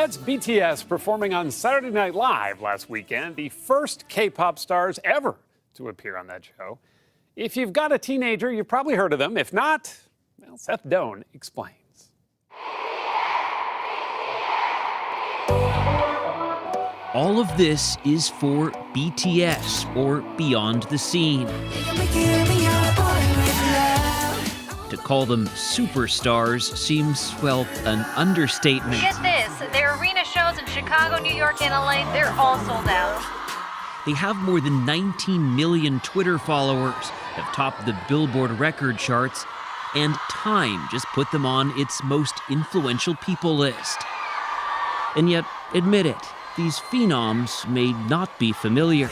That's BTS performing on Saturday Night Live last weekend, the first K-pop stars ever to appear on that show. If you've got a teenager, you've probably heard of them. If not, well, Seth Doane explains. All of this is for BTS, or Beyond the Scene. To call them superstars seems, well, an understatement. Get this, their arena shows in Chicago, New York, and LA, they're all sold out. They have more than 19 million Twitter followers, have topped the Billboard record charts, and Time just put them on its most influential people list. And yet, admit it, these phenoms may not be familiar.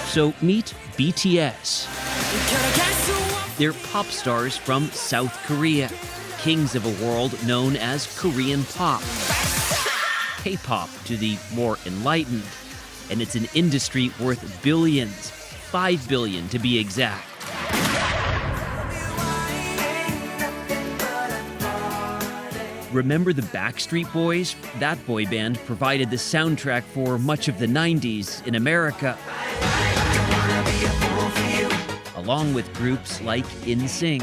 So meet BTS. They're pop stars from South Korea, kings of a world known as Korean pop. K-pop to the more enlightened. And it's an industry worth billions, 5 billion to be exact. Remember the Backstreet Boys? That boy band provided the soundtrack for much of the 90s in America, along with groups like NSYNC.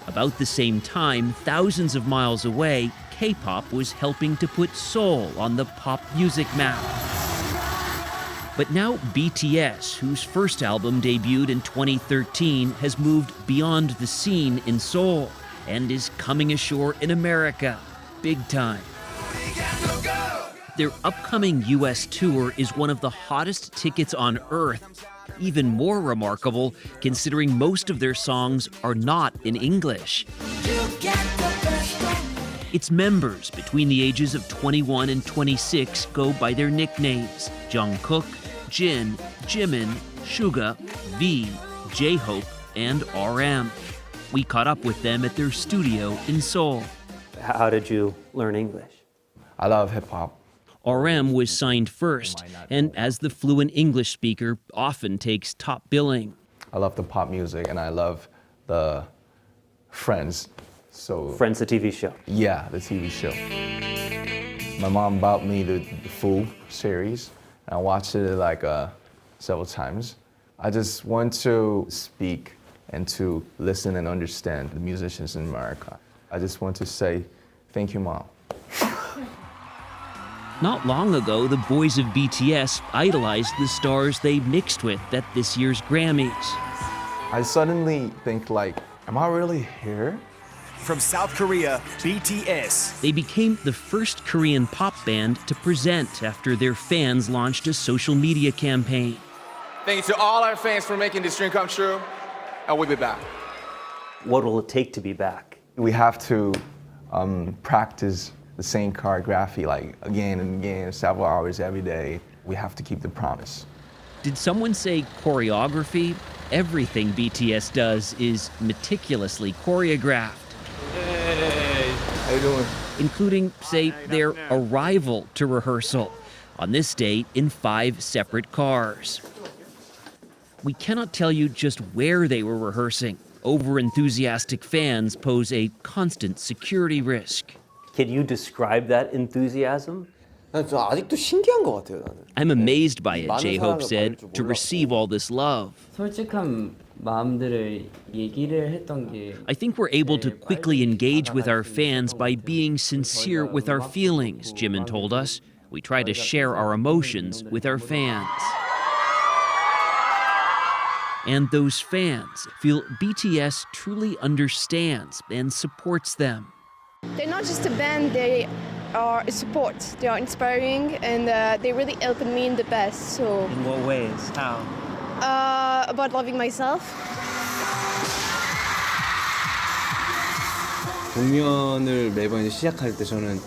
About the same time, thousands of miles away, K-pop was helping to put soul on the pop music map. But now BTS, whose first album debuted in 2013, has moved beyond the scene in Seoul and is coming ashore in America, big time. Their upcoming US tour is one of the hottest tickets on earth. Even more remarkable, considering most of their songs are not in English. Its members between the ages of 21 and 26 go by their nicknames: Jungkook, Jin, Jimin, Suga, V, J-Hope, and RM. We caught up with them at their studio in Seoul. How did you learn English? I love hip-hop. RM was signed first, and as the fluent English speaker, often takes top billing. I love the pop music, and I love the Friends. So Friends, the TV show. Yeah, the TV show. My mom bought me the full series, and I watched it like several times. I just want to speak and to listen and understand the musicians in America. I just want to say, thank you, Mom. Not long ago, the boys of BTS idolized the stars they mixed with at this year's Grammys. I suddenly think like, am I really here? From South Korea, BTS. They became the first Korean pop band to present after their fans launched a social media campaign. Thank you to all our fans for making this dream come true, and we'll be back. What will it take to be back? We have to practice the same choreography like again and again, several hours every day. We have to keep the promise. Did someone say choreography? Everything BTS does is meticulously choreographed. Hey, how you doing? Including, say, their arrival to rehearsal, on this date in 5 separate cars. We cannot tell you just where they were rehearsing. Over-enthusiastic fans pose a constant security risk. Can you describe that enthusiasm? 아직도 신기한 것 같아요, 나는. I'm amazed by it, J-Hope said, to receive all this love. 솔직한 마음들을 얘기를 했던 게 I think we're able to quickly engage with our fans by being sincere with our feelings, Jimin told us. We try to share our emotions with our fans. And those fans feel BTS truly understands and supports them. They're not just a band, they are a support. They are inspiring and they really helped me in the past. So. In what ways? How? About loving myself. 공연을 매번 시작할 때 저는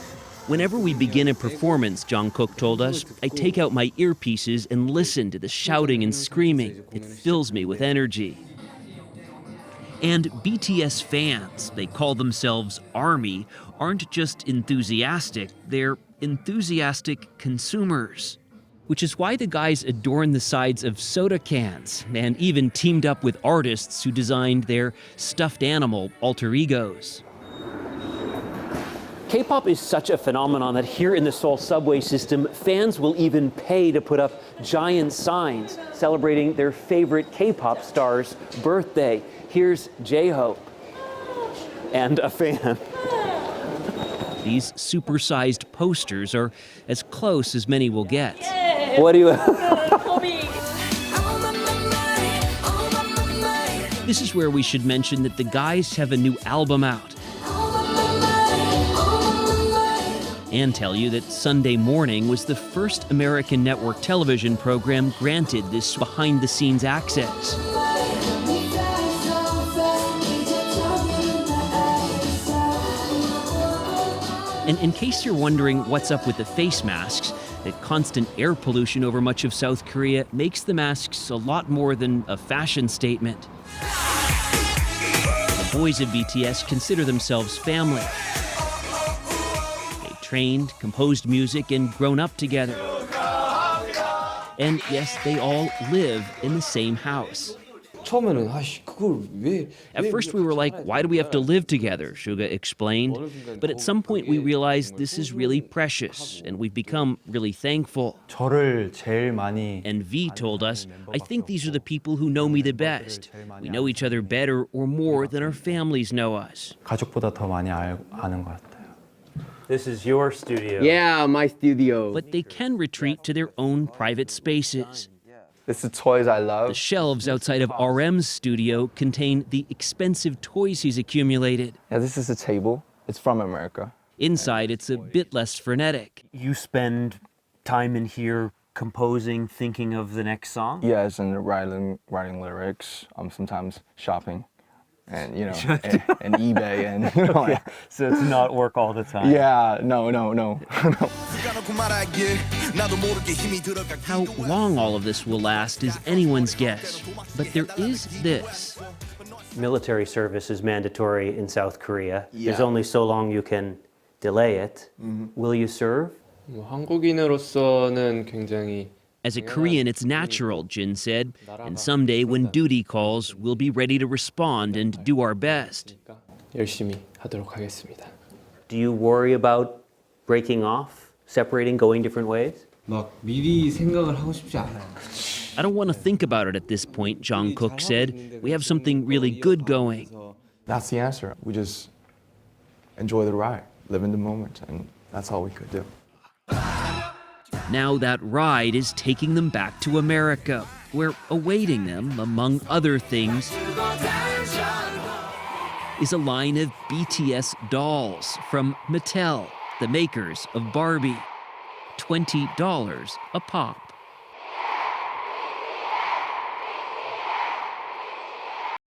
Whenever we begin a performance, Jungkook told us, I take out my earpieces and listen to the shouting and screaming. It fills me with energy. And BTS fans, they call themselves ARMY, aren't just enthusiastic, they're enthusiastic consumers. which is why the guys adorn the sides of soda cans and even teamed up with artists who designed their stuffed animal alter egos. K-pop is such a phenomenon that here in the Seoul subway system, fans will even pay to put up giant signs celebrating their favorite K-pop star's birthday. Here's J-Hope and a fan. These supersized posters are as close as many will get. What do you... This is where we should mention that the guys have a new album out. And tell you that Sunday Morning was the first American network television program granted this behind-the-scenes access. And in case you're wondering what's up with the face masks, the constant air pollution over much of South Korea makes the masks a lot more than a fashion statement. The boys of BTS consider themselves family. They trained, composed music, and grown up together. And yes, they all live in the same house. At first we were like, why do we have to live together? Suga explained. But at some point we realized this is really precious, and we've become really thankful. And V told us, I think these are the people who know me the best. We know each other better or more than our families know us. This is your studio. Yeah, my studio. But they can retreat to their own private spaces. It's the toys I love. The shelves outside of RM's studio contain the expensive toys he's accumulated. Yeah, this is a table. It's from America. Inside, it's a bit less frenetic. You spend time in here composing, thinking of the next song? Yes, and writing lyrics. Sometimes shopping, and and eBay, and So it's not work all the time. Yeah, no. How long all of this will last is anyone's guess. But there is this. Military service is mandatory in South Korea. Yeah. There's only so long you can delay it. Will you serve? 한국인으로서는 굉장히 As a Korean, it's natural, Jin said. And someday, when duty calls, we'll be ready to respond and do our best. 열심히 하도록 하겠습니다. Do you worry about breaking off, separating, going different ways? 막 미리 생각을 하고 싶지 않아요. I don't want to think about it at this point, Jungkook said. We have something really good going. That's the answer. We just enjoy the ride, live in the moment, and that's all we could do. Now that ride is taking them back to America, where awaiting them, among other things, is a line of BTS dolls from Mattel, the makers of Barbie. $20 a pop.